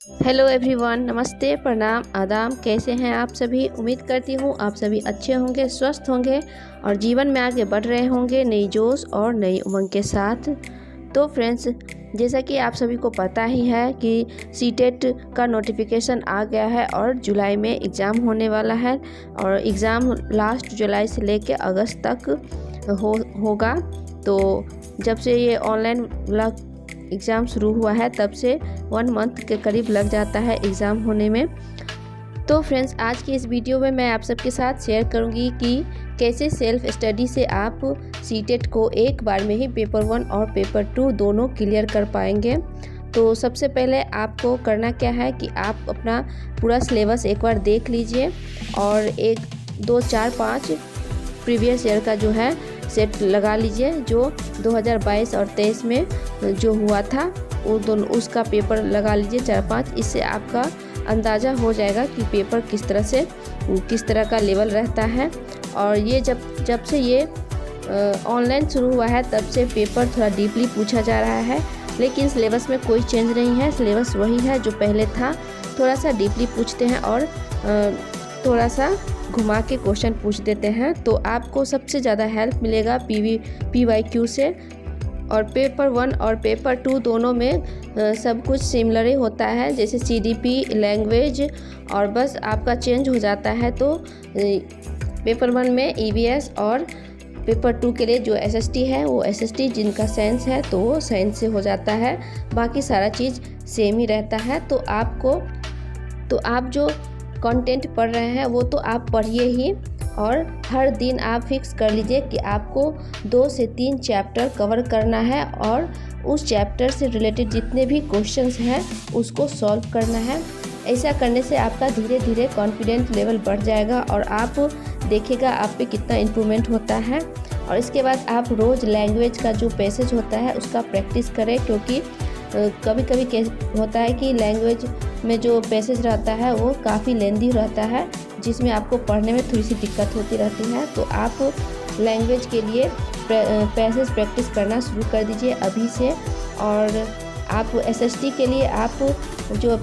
Hello everyone, नमस्ते, प्रणाम, आदाब। कैसे हैं आप सभी? उम्मीद करती हूँ आप सभी अच्छे होंगे, स्वस्थ होंगे और जीवन में आगे बढ़ रहे होंगे नई जोश और नई उमंग के साथ। तो फ्रेंड्स, जैसा कि आप सभी को पता ही है कि सीटेट का नोटिफिकेशन आ गया है और जुलाई में एग्ज़ाम होने वाला है और एग्ज़ाम लास्ट जुलाई से लेकर अगस्त तक होगा। तो जब से ये ऑनलाइन वाला एग्ज़ाम शुरू हुआ है तब से 1 मंथ के करीब लग जाता है एग्ज़ाम होने में। तो फ्रेंड्स, आज की इस वीडियो में मैं आप सबके साथ शेयर करूंगी कि कैसे सेल्फ स्टडी से आप सीटेट को एक बार में ही पेपर 1 और पेपर 2 दोनों क्लियर कर पाएंगे। तो सबसे पहले आपको करना क्या है कि आप अपना पूरा सिलेबस एक बार देख लीजिए और 1, 2, 4, 5 प्रीवियस ईयर का जो है सेट लगा लीजिए, जो 2022 और 23 में जो हुआ था वो दोनों उसका पेपर लगा लीजिए 4-5। इससे आपका अंदाज़ा हो जाएगा कि पेपर किस तरह का लेवल रहता है। और ये जब से ये ऑनलाइन शुरू हुआ है तब से पेपर थोड़ा डीपली पूछा जा रहा है, लेकिन सिलेबस में कोई चेंज नहीं है। सिलेबस वही है जो पहले था, थोड़ा सा डीपली पूछते हैं और थोड़ा सा घुमा के क्वेश्चन पूछ देते हैं। तो आपको सबसे ज़्यादा हेल्प मिलेगा PYQ से। और पेपर 1 और पेपर 2 दोनों में सब कुछ सिमिलर ही होता है, जैसे CDP, लैंग्वेज, और बस आपका चेंज हो जाता है। तो पेपर 1 में EVS और पेपर 2 के लिए जो SST है वो SST, जिनका साइंस है तो वो साइंस से हो जाता है। बाकी सारा चीज़ सेम ही रहता है। तो आप जो कंटेंट पढ़ रहे हैं वो तो आप पढ़िए ही, और हर दिन आप फिक्स कर लीजिए कि आपको 2 से 3 चैप्टर कवर करना है और उस चैप्टर से रिलेटेड जितने भी क्वेश्चंस हैं उसको सॉल्व करना है। ऐसा करने से आपका धीरे धीरे कॉन्फिडेंस लेवल बढ़ जाएगा और आप देखिएगा आप पे कितना इम्प्रूवमेंट होता है। और इसके बाद आप रोज़ लैंग्वेज का जो पैसेज होता है उसका प्रैक्टिस करें, क्योंकि कभी कभी होता है कि लैंग्वेज में जो पैसेज रहता है वो काफ़ी लेंदी रहता है, जिसमें आपको पढ़ने में थोड़ी सी दिक्कत होती रहती है। तो आप लैंग्वेज के लिए पैसेज प्रैक्टिस करना शुरू कर दीजिए अभी से। और आप SST के लिए आप जो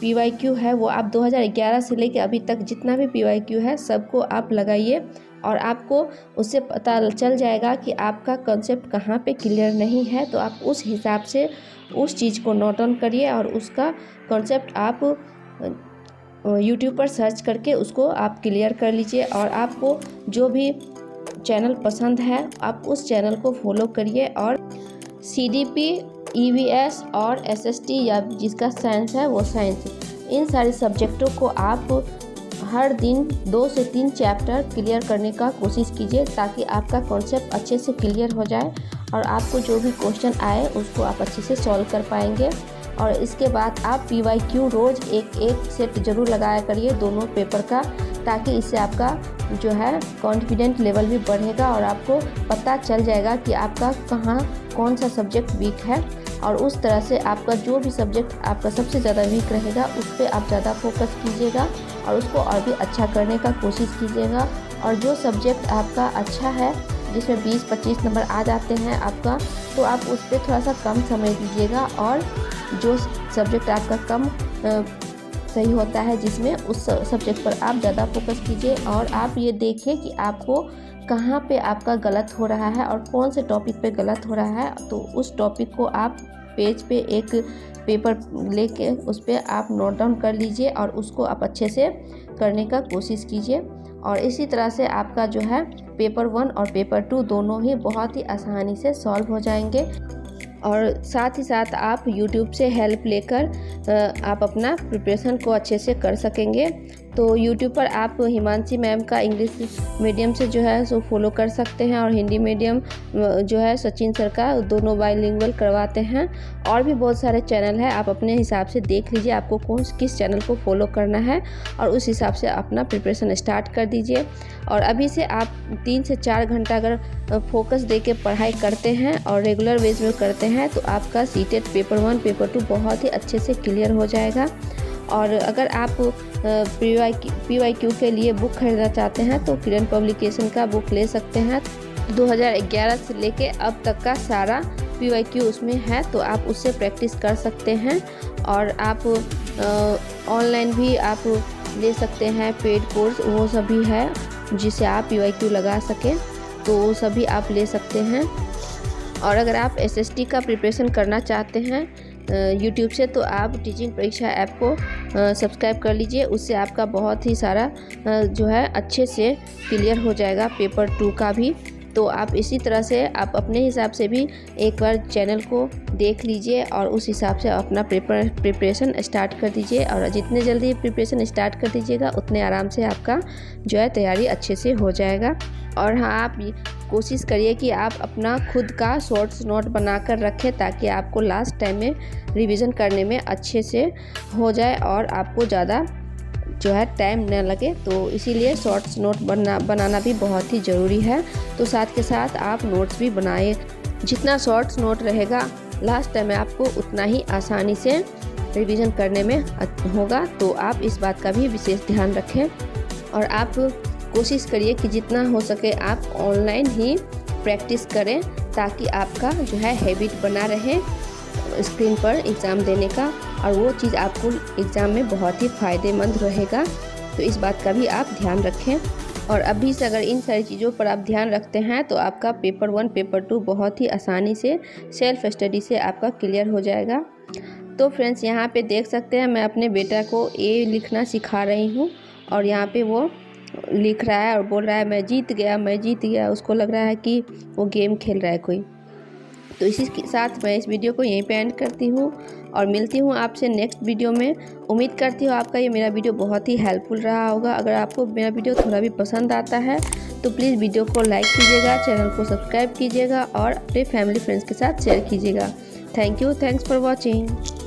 PYQ है वो आप 2011 से लेकर अभी तक जितना भी PYQ है सबको आप लगाइए, और आपको उससे पता चल जाएगा कि आपका कॉन्सेप्ट कहाँ पे क्लियर नहीं है। तो आप उस हिसाब से उस चीज़ को नोट डाउन करिए और उसका कॉन्सेप्ट आप YouTube पर सर्च करके उसको आप क्लियर कर लीजिए। और आपको जो भी चैनल पसंद है आप उस चैनल को फॉलो करिए, और CDP, EVS और SST या जिसका साइंस है वो साइंस, इन सारे सब्जेक्टों को आप हर दिन 2 से 3 चैप्टर क्लियर करने का कोशिश कीजिए, ताकि आपका कॉन्सेप्ट अच्छे से क्लियर हो जाए और आपको जो भी क्वेश्चन आए उसको आप अच्छे से सॉल्व कर पाएंगे। और इसके बाद आप PYQ रोज़ एक सेट ज़रूर लगाया करिए दोनों पेपर का, ताकि इससे आपका जो है कॉन्फिडेंट लेवल भी बढ़ेगा और आपको पता चल जाएगा कि आपका कौन सा सब्जेक्ट वीक है। और उस तरह से आपका जो भी सब्जेक्ट आपका सबसे ज़्यादा वीक रहेगा उस पर आप ज़्यादा फोकस कीजिएगा और उसको और भी अच्छा करने का कोशिश कीजिएगा। और जो सब्जेक्ट आपका अच्छा है, जिसमें 20-25 नंबर आ जाते हैं आपका, तो आप उस पर थोड़ा सा कम समय दीजिएगा। और जो सब्जेक्ट आपका कम सही होता है, जिसमें उस सब्जेक्ट पर आप ज़्यादा फोकस कीजिए। और आप ये देखें कि आपको कहाँ पे आपका गलत हो रहा है और कौन से टॉपिक पे गलत हो रहा है। तो उस टॉपिक को आप पेज पे एक पेपर लेके उस पर आप नोट डाउन कर लीजिए और उसको आप अच्छे से करने का कोशिश कीजिए। और इसी तरह से आपका जो है पेपर 1 और पेपर 2 दोनों ही बहुत ही आसानी से सॉल्व हो जाएंगे। और साथ ही साथ आप YouTube से हेल्प लेकर आप अपना प्रिपरेशन को अच्छे से कर सकेंगे। तो YouTube पर आप हिमांशी मैम का इंग्लिश मीडियम से जो है सो फॉलो कर सकते हैं, और हिंदी मीडियम जो है सचिन सर का, दोनों बाइलिंगुअल करवाते हैं। और भी बहुत सारे चैनल हैं, आप अपने हिसाब से देख लीजिए आपको किस चैनल को फॉलो करना है और उस हिसाब से अपना प्रिपरेशन स्टार्ट कर दीजिए। और अभी से आप 3 से 4 घंटा अगर फोकस दे के पढ़ाई करते हैं और रेगुलर बेस में करते हैं तो आपका सीटेट पेपर 1 पेपर 2 बहुत ही अच्छे से क्लियर हो जाएगा। और अगर आप PYQ के लिए बुक खरीदना चाहते हैं तो किरण पब्लिकेशन का बुक ले सकते हैं। 2011 से लेके अब तक का सारा PYQ उसमें है, तो आप उससे प्रैक्टिस कर सकते हैं। और आप ऑनलाइन भी आप ले सकते हैं पेड कोर्स, वो सभी है जिसे आप PYQ लगा सकें, तो वो सभी आप ले सकते हैं। और अगर आप SST का प्रिपरेशन करना चाहते हैं YouTube से, तो आप टीचिंग परीक्षा ऐप को सब्सक्राइब कर लीजिए। उससे आपका बहुत ही सारा जो है अच्छे से क्लियर हो जाएगा पेपर 2 का भी। तो आप इसी तरह से आप अपने हिसाब से भी एक बार चैनल को देख लीजिए और उस हिसाब से अपना प्रिपरेशन स्टार्ट कर दीजिए। और जितने जल्दी प्रिपरेशन स्टार्ट कर दीजिएगा उतने आराम से आपका जो है तैयारी अच्छे से हो जाएगा। और हाँ, आप कोशिश करिए कि आप अपना खुद का शॉर्ट्स नोट बनाकर रखें, ताकि आपको लास्ट टाइम में रिवीजन करने में अच्छे से हो जाए और आपको ज़्यादा जो है टाइम न लगे। तो इसीलिए शॉर्ट्स नोट बनाना भी बहुत ही ज़रूरी है। तो साथ के साथ आप नोट्स भी बनाए। जितना शॉर्ट्स नोट रहेगा लास्ट टाइम में आपको उतना ही आसानी से रिवीजन करने में होगा। तो आप इस बात का भी विशेष ध्यान रखें और आप कोशिश करिए कि जितना हो सके आप ऑनलाइन ही प्रैक्टिस करें, ताकि आपका जो है हैबिट बना रहे स्क्रीन पर एग्ज़ाम देने का, और वो चीज़ आपको एग्ज़ाम में बहुत ही फ़ायदेमंद रहेगा। तो इस बात का भी आप ध्यान रखें। और अभी से अगर इन सारी चीज़ों पर आप ध्यान रखते हैं तो आपका पेपर 1 पेपर 2 बहुत ही आसानी से सेल्फ स्टडी से आपका क्लियर हो जाएगा। तो फ्रेंड्स, यहाँ पे देख सकते हैं मैं अपने बेटा को A लिखना सिखा रही हूँ, और यहाँ पे वो लिख रहा है और बोल रहा है मैं जीत गया, मैं जीत गया। उसको लग रहा है कि वो गेम खेल रहा है कोई। तो इसी के साथ मैं इस वीडियो को यहीं पे एंड करती हूँ और मिलती हूँ आपसे नेक्स्ट वीडियो में। उम्मीद करती हूँ आपका ये मेरा वीडियो बहुत ही हेल्पफुल रहा होगा। अगर आपको मेरा वीडियो थोड़ा भी पसंद आता है तो प्लीज़ वीडियो को लाइक कीजिएगा, चैनल को सब्सक्राइब कीजिएगा और अपने फैमिली फ्रेंड्स के साथ शेयर कीजिएगा। Thank you, thanks for watching.